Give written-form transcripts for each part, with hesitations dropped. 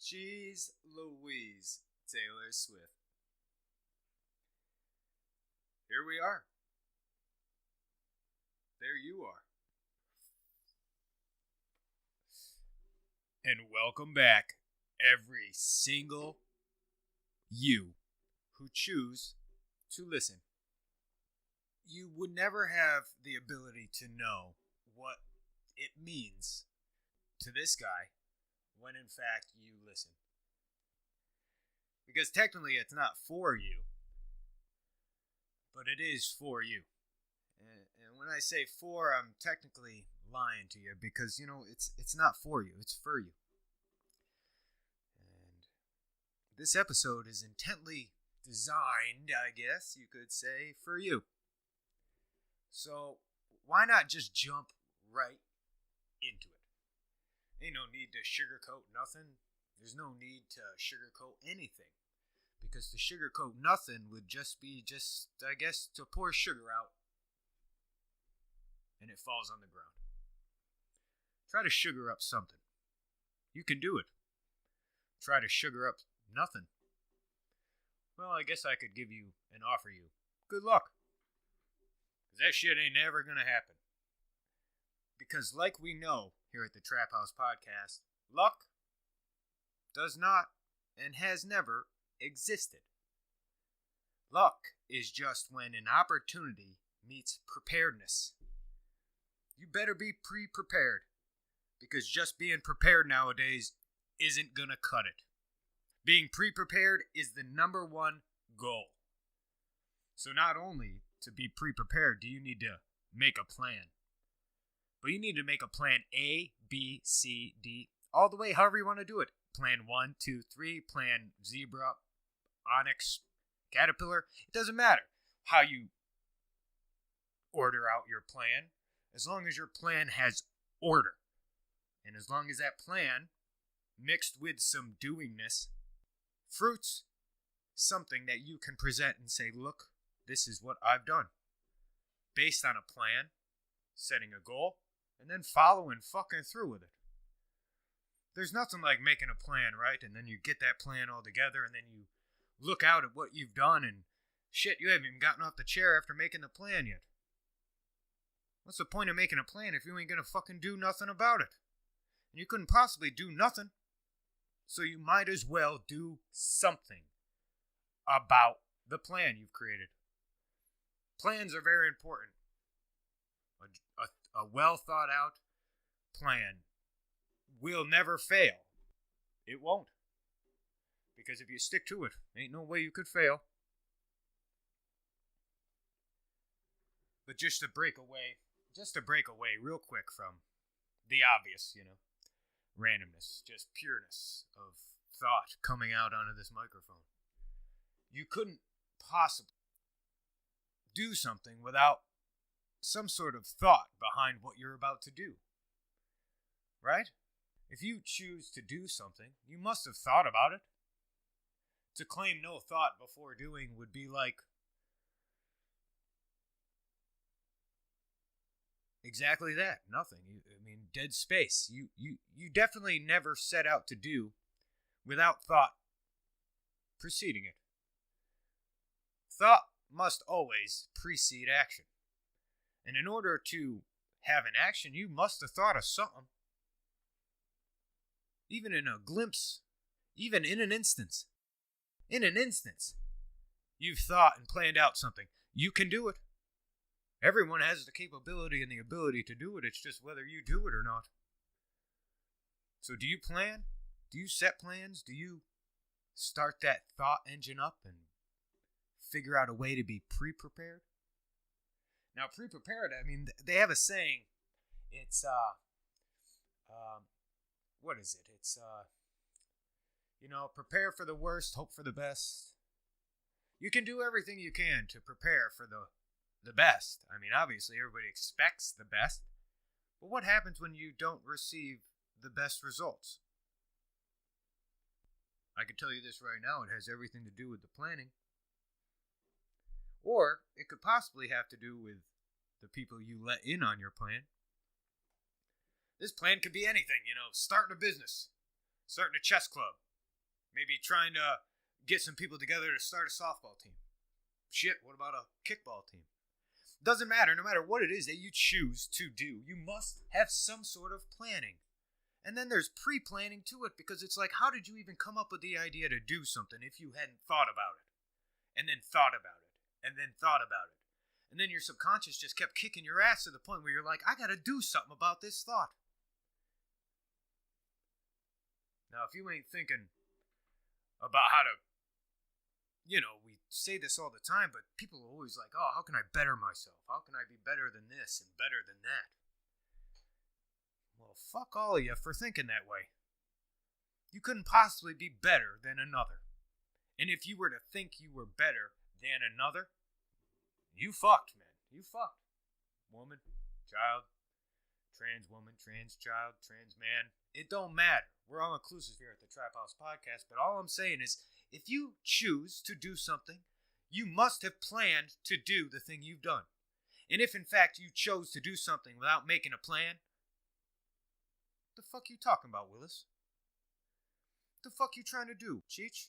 Jeez Louise, Taylor Swift. Here we are. There you are. And welcome back, every single you who choose to listen. You would never have the ability to know what it means to this guy when in fact you listen. Because technically it's not for you, but it is for you. And when I say for, I'm technically lying to you because, it's not for you, it's for you. And this episode is intently designed, I guess you could say, for you. So why not just jump right into it? Ain't no need to sugarcoat nothing. There's no need to sugarcoat anything. Because to sugarcoat nothing would just be I guess, to pour sugar out and it falls on the ground. Try to sugar up something. You can do it. Try to sugar up nothing. Well, I guess I could give you and offer you good luck. Because that shit ain't never going to happen. Because like we know here at the TrapHouse podcast, luck does not and has never existed. Luck is just when an opportunity meets preparedness. You better be pre-prepared, because just being prepared nowadays isn't going to cut it. Being pre-prepared is the number one goal. So not only to be pre-prepared do you need to make a plan, but you need to make a plan A, B, C, D, all the way however you want to do it. Plan 1, 2, 3, plan zebra, onyx, caterpillar. It doesn't matter how you order out your plan, as long as your plan has order. And as long as that plan, mixed with some doingness, fruits something that you can present and say, look, this is what I've done. Based on a plan, setting a goal, and then following fucking through with it. There's nothing like making a plan, right? And then you get that plan all together, and then you look out at what you've done, and shit, you haven't even gotten off the chair after making the plan yet. What's the point of making a plan if you ain't gonna fucking do nothing about it? And you couldn't possibly do nothing, so you might as well do something about the plan you've created. Plans are very important. A well thought out plan will never fail. It won't. Because if you stick to it, ain't no way you could fail. But just to break away real quick from the obvious, randomness, just pureness of thought coming out onto this microphone. You couldn't possibly do something without some sort of thought behind what you're about to do. Right? If you choose to do something, you must have thought about it. To claim no thought before doing would be like exactly that. Nothing. Dead space. You definitely never set out to do without thought preceding it. Thought must always precede action. And in order to have an action, you must have thought of something. Even in a glimpse, even in an instance. In an instance, you've thought and planned out something. You can do it. Everyone has the capability and the ability to do it. It's just whether you do it or not. So do you plan? Do you set plans? Do you start that thought engine up and figure out a way to be pre-prepared? Now, pre-prepared, they have a saying. It's, what is it? It's, prepare for the worst, hope for the best. You can do everything you can to prepare for the best. Obviously, everybody expects the best. But what happens when you don't receive the best results? I can tell you this right now, it has everything to do with the planning. Or it could possibly have to do with the people you let in on your plan. This plan could be anything, starting a business, starting a chess club, Maybe trying to get some people together to start a softball team. Shit, what about a kickball team? Doesn't matter, no matter what it is that you choose to do, you must have some sort of planning. And then there's pre-planning to it, because it's like, how did you even come up with the idea to do something if you hadn't thought about it? And then thought about it. And then thought about it. And then your subconscious just kept kicking your ass to the point where you're like, I gotta do something about this thought. Now, if you ain't thinking about how to, we say this all the time, but people are always like, oh, how can I better myself? How can I be better than this and better than that? Well, fuck all of you for thinking that way. You couldn't possibly be better than another. And if you were to think you were better than another, you fucked, man. You fucked. Woman, child, trans woman, trans child, trans man. It don't matter. We're all inclusive here at the TrapHouse podcast, but all I'm saying is, if you choose to do something, you must have planned to do the thing you've done. And if in fact you chose to do something without making a plan, the fuck you talking about, Willis? The fuck you trying to do, Cheech?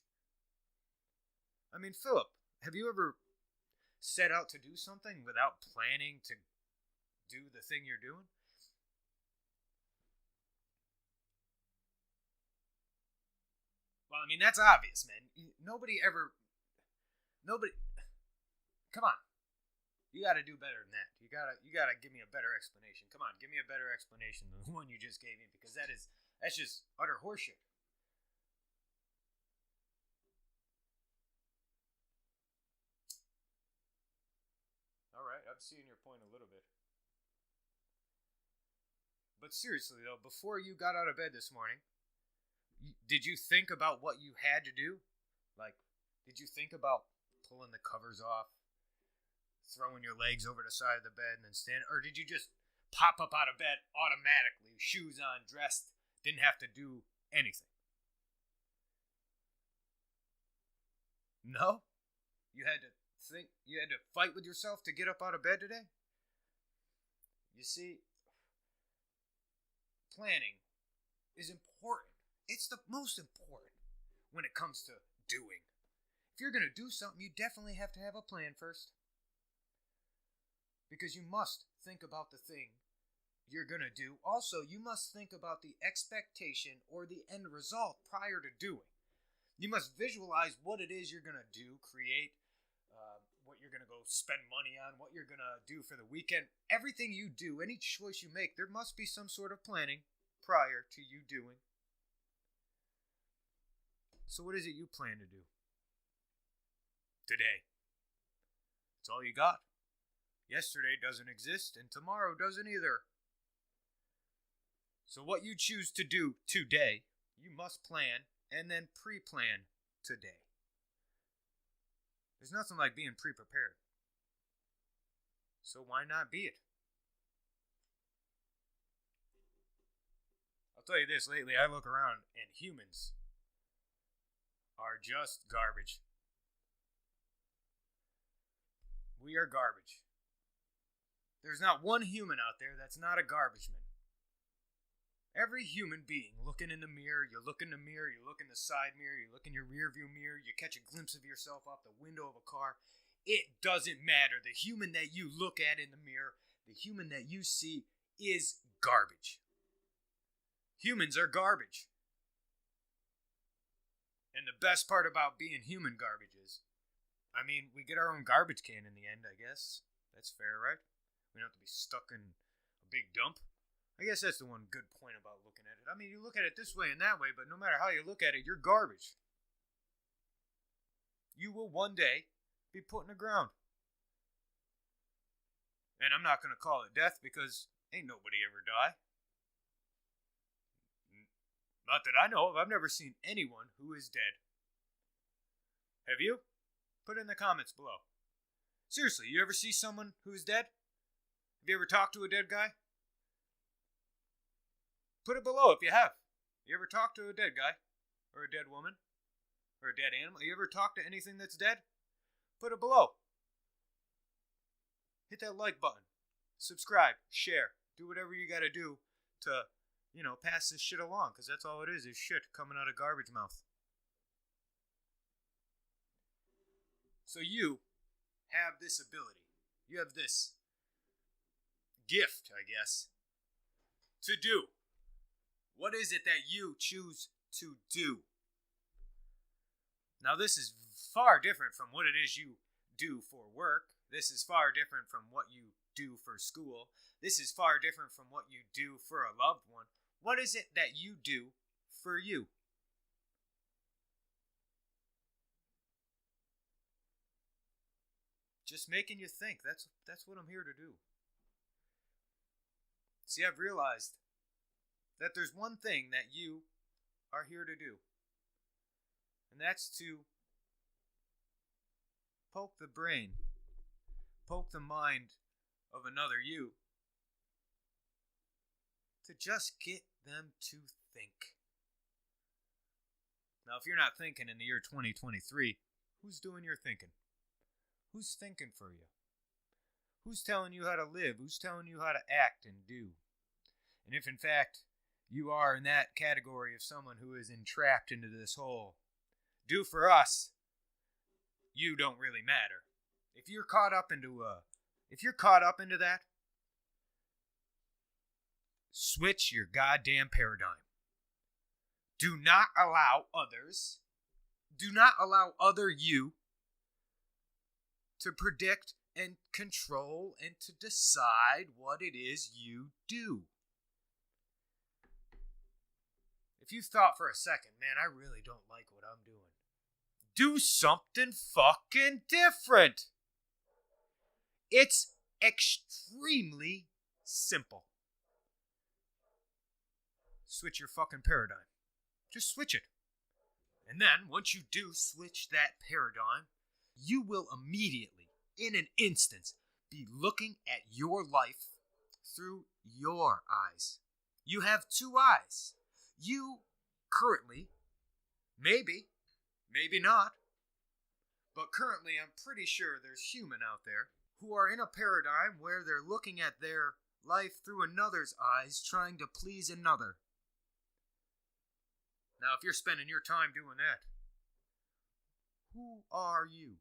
I mean, Philip, have you ever set out to do something without planning to do the thing you're doing? Well, I mean, that's obvious, man. Nobody, come on. You gotta do better than that. You gotta give me a better explanation. Come on, give me a better explanation than the one you just gave me, because that's just utter horseshit. Alright, I'm seeing your point a little bit. But seriously though, before you got out of bed this morning, did you think about what you had to do? Like, did you think about pulling the covers off, throwing your legs over the side of the bed and then stand? Or did you just pop up out of bed automatically, shoes on, dressed, didn't have to do anything? No? You had to think, you had to fight with yourself to get up out of bed today? You see, planning is important. It's the most important when it comes to doing. If you're going to do something, you definitely have to have a plan first. Because you must think about the thing you're going to do. Also, you must think about the expectation or the end result prior to doing. You must visualize what it is you're going to do, create, what you're going to go spend money on, what you're going to do for the weekend. Everything you do, any choice you make, there must be some sort of planning prior to you doing. So what is it you plan to do today? It's all you got. Yesterday doesn't exist, and tomorrow doesn't either. So what you choose to do today, you must plan and then pre-plan today. There's nothing like being pre-prepared. So why not be it? I'll tell you this, lately I look around and humans are just garbage. We are garbage. There's not one human out there that's not a garbage man. Every human being looking in the mirror, you look in the mirror, you look in the side mirror, you look in your rear view mirror, you catch a glimpse of yourself out the window of a car. It doesn't matter. The human that you look at in the mirror, the human that you see is garbage. Humans are garbage. And the best part about being human garbage is, we get our own garbage can in the end, I guess. That's fair, right? We don't have to be stuck in a big dump. I guess that's the one good point about looking at it. You look at it this way and that way, but no matter how you look at it, you're garbage. You will one day be put in the ground. And I'm not going to call it death, because ain't nobody ever die. Not that I know of. I've never seen anyone who is dead. Have you? Put it in the comments below. Seriously, you ever see someone who is dead? Have you ever talked to a dead guy? Put it below if you have. You ever talked to a dead guy? Or a dead woman? Or a dead animal? You ever talked to anything that's dead? Put it below. Hit that like button. Subscribe. Share. Do whatever you gotta do to, pass this shit along. Because that's all it is shit coming out of garbage mouth. So you have this ability. You have this gift, I guess, to do. What is it that you choose to do? Now, this is far different from what it is you do for work. This is far different from what you do for school. This is far different from what you do for a loved one. What is it that you do for you? Just making you think. That's what I'm here to do. See, I've realized that there's one thing that you are here to do. And that's to poke the brain, poke the mind of another you, to just get them to think. Now, if you're not thinking in the year 2023, who's doing your thinking? Who's thinking for you? Who's telling you how to live? Who's telling you how to act and do? And if in fact you are in that category of someone who is entrapped into this whole do for us, you don't really matter. If you're caught up into that, switch your goddamn paradigm. Do not allow other you to predict and control and to decide what it is you do. If you thought for a second, man, I really don't like what I'm doing, do something fucking different. It's extremely simple. Switch your fucking paradigm. Just switch it. And then, once you do switch that paradigm, you will immediately, in an instant, be looking at your life through your eyes. You have two eyes. You currently, maybe not, but currently I'm pretty sure there's human out there who are in a paradigm where they're looking at their life through another's eyes, trying to please another. Now, if you're spending your time doing that, who are you?